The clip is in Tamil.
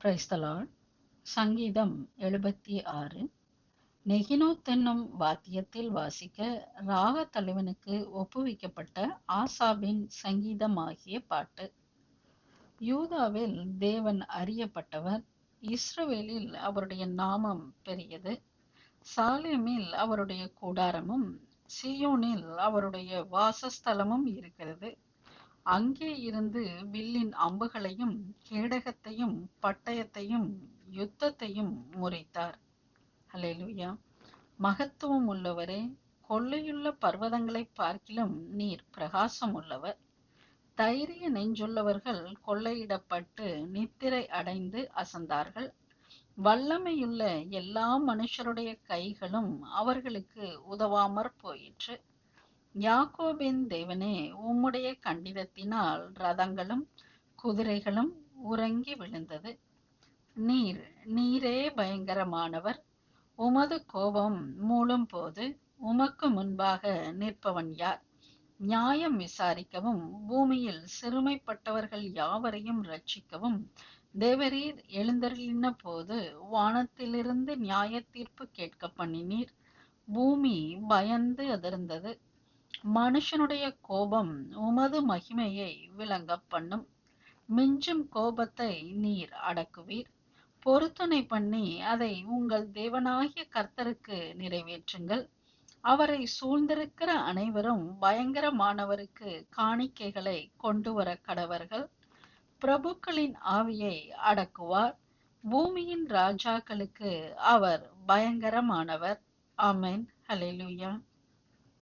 Praise the Lord. சங்கீதம் 76. நெகினோத் என்னும் வாத்தியத்தில் வாசிக்க ராக தலைவனுக்கு ஒப்புவிக்கப்பட்ட ஆசாபின் சங்கீதமாகிய பாட்டு. யூதாவில் தேவன் அறியப்பட்டவர், இஸ்ரவேலில் அவருடைய நாமம் பெரியது. சாலேமில் அவருடைய கூடாரமும் சீயோனில் அவருடைய வாசஸ்தலமும் இருக்கிறது. அங்கே இருந்து வில்லின் அம்புகளையும் கேடகத்தையும் பட்டயத்தையும் யுத்தத்தையும் முறித்தார். ஹல்லேலூயா. மகத்துவம் உள்ளவரே, கொள்ளையுள்ள பர்வதங்களை பார்க்கிலும் நீர் பிரகாசம் உள்ளவர். தைரிய நெஞ்சுள்ளவர்கள் கொள்ளையிடப்பட்டு நித்திரை அடைந்து அசந்தார்கள். வல்லமையுள்ள எல்லா மனுஷருடைய கைகளும் அவர்களுக்கு உதவாமற் போயிற்று. யாக்கோபின் தேவனே, உம்முடைய கண்டிதத்தினால் ரதங்களும் குதிரைகளும் உறங்கி விழுந்தது. நீரே பயங்கரமானவர். உமது கோபம் மூளும் போது உமக்கு முன்பாக நிற்பவன் யார்? நியாயம் விசாரிக்கவும் பூமியில் சிறுமைப்பட்டவர்கள் யாவரையும் ரட்சிக்கவும் தேவரீர் எழுந்தருளின போது வானத்திலிருந்து நியாய தீர்ப்பு கேட்க பண்ணினீர். பூமி பயந்து அதிர்ந்தது. மனுஷனுடைய கோபம் உமது மகிமையை விளங்க பண்ணும். மிஞ்சும் கோபத்தை நீர் அடக்குவீர். பொருத்தனை பண்ணி அதை உங்கள் தேவனாகிய கர்த்தருக்கு நிறைவேற்றுங்கள். அவரை சூழ்ந்திருக்கிற அனைவரும் பயங்கரமானவருக்கு காணிக்கைகளை கொண்டு வர கடவர்கள். பிரபுக்களின் ஆவியை அடக்குவார். பூமியின் ராஜாக்களுக்கு அவர் பயங்கரமானவர். ஆமென். ஹல்லேலூயா.